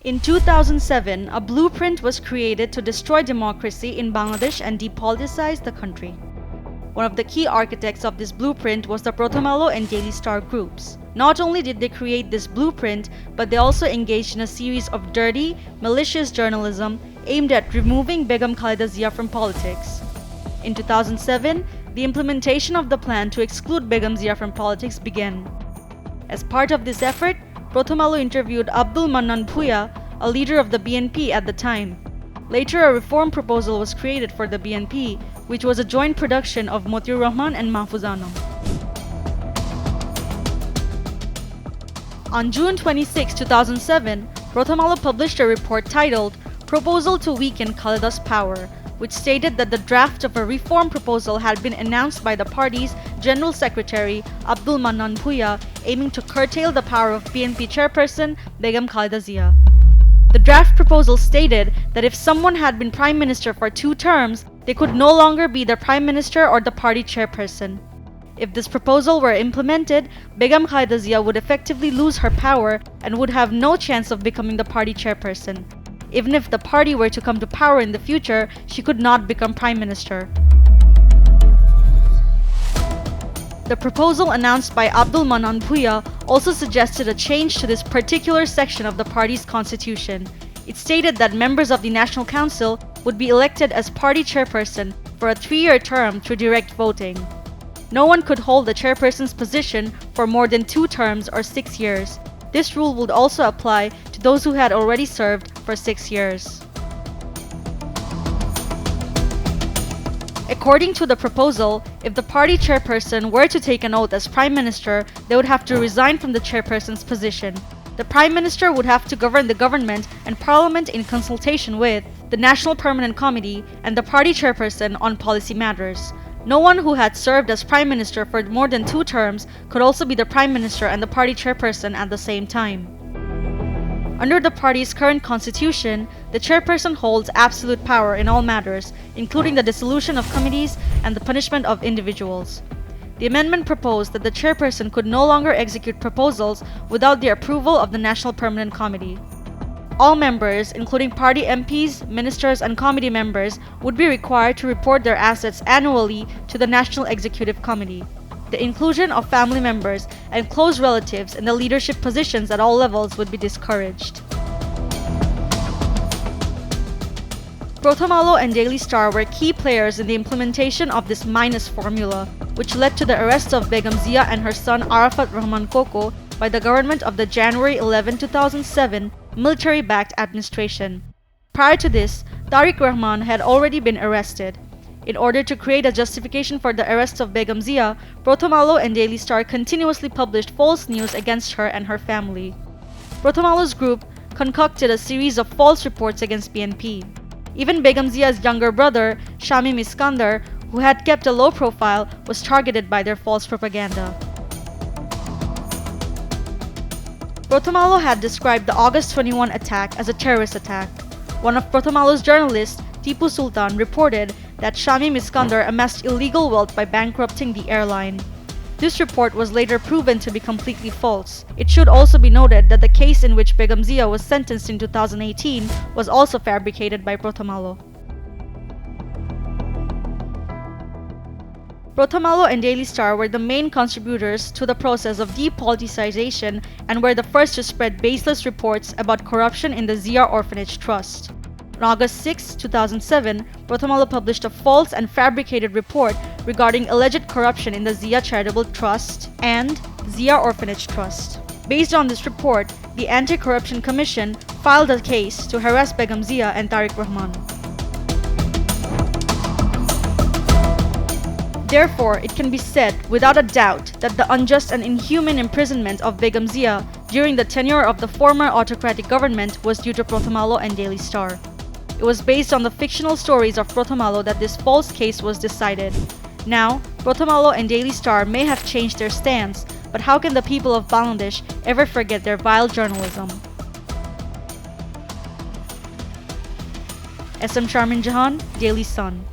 In 2007, a blueprint was created to destroy democracy in Bangladesh and depoliticize the country. One of the key architects of this blueprint was the Prothom Alo and Daily Star groups. Not only did they create this blueprint, but they also engaged in a series of dirty, malicious journalism aimed at removing Begum Zia from politics. In 2007, the implementation of the plan to exclude Begum Zia from politics began. As part of this effort, Prothom Alo interviewed Abdul Mannan Bhuiya, a leader of the BNP at the time. Later, a reform proposal was created for the BNP, which was a joint production of Motiur Rahman and Mahfuz Anam. On June 26, 2007, Prothom Alo published a report titled Proposal to Weaken Khalida's Power, which stated that the draft of a reform proposal had been announced by the party's General Secretary Abdul Mannan Bhuiya, aiming to curtail the power of BNP chairperson Begum Zia. The draft proposal stated that if someone had been Prime Minister for 2 terms, they could no longer be the Prime Minister or the party chairperson. If this proposal were implemented, Begum Zia would effectively lose her power and would have no chance of becoming the party chairperson. Even if the party were to come to power in the future, she could not become Prime Minister. The proposal announced by Abdul Mannan Bhuiya also suggested a change to this particular section of the party's constitution. It stated that members of the National Council would be elected as party chairperson for a 3-year term through direct voting. No one could hold the chairperson's position for more than 2 terms or 6 years. This rule would also apply to those who had already served for 6 years. According to the proposal, if the party chairperson were to take an oath as Prime Minister, they would have to resign from the chairperson's position. The Prime Minister would have to govern the government and Parliament in consultation with the National Permanent Committee and the party chairperson on policy matters. No one who had served as Prime Minister for more than 2 terms could also be the Prime Minister and the party chairperson at the same time. Under the party's current constitution, the chairperson holds absolute power in all matters, including the dissolution of committees and the punishment of individuals. The amendment proposed that the chairperson could no longer execute proposals without the approval of the National Permanent Committee. All members, including party MPs, ministers, and committee members, would be required to report their assets annually to the National Executive Committee. The inclusion of family members and close relatives in the leadership positions at all levels would be discouraged. Prothom Alo and Daily Star were key players in the implementation of this minus formula, which led to the arrest of Begum Zia and her son Arafat Rahman Koko by the government of the January 11, 2007 military-backed administration. Prior to this, Tariq Rahman had already been arrested. In order to create a justification for the arrest of Begum Zia, Prothom Alo and Daily Star continuously published false news against her and her family. Prothom Alo's group concocted a series of false reports against BNP. Even Begum Zia's younger brother, Shamim Iskandar, who had kept a low profile, was targeted by their false propaganda. Prothom Alo had described the August 21 attack as a terrorist attack. One of Prothom Alo's journalists, Tipu Sultan, reported that Shamim Iskandar amassed illegal wealth by bankrupting the airline. This report was later proven to be completely false. It should also be noted that the case in which Begum Zia was sentenced in 2018 was also fabricated by Prothom Alo. Prothom Alo and Daily Star were the main contributors to the process of depoliticization and were the first to spread baseless reports about corruption in the Zia Orphanage Trust. On August 6, 2007, Prothom Alo published a false and fabricated report regarding alleged corruption in the Zia Charitable Trust and Zia Orphanage Trust. Based on this report, the Anti-Corruption Commission filed a case to harass Begum Zia and Tariq Rahman. Therefore, it can be said without a doubt that the unjust and inhuman imprisonment of Begum Zia during the tenure of the former autocratic government was due to Prothom Alo and Daily Star. It was based on the fictional stories of Prothom Alo that this false case was decided. Now, Prothom Alo and Daily Star may have changed their stance, but how can the people of Bangladesh ever forget their vile journalism? SM Sharmin Jahan, Daily Sun.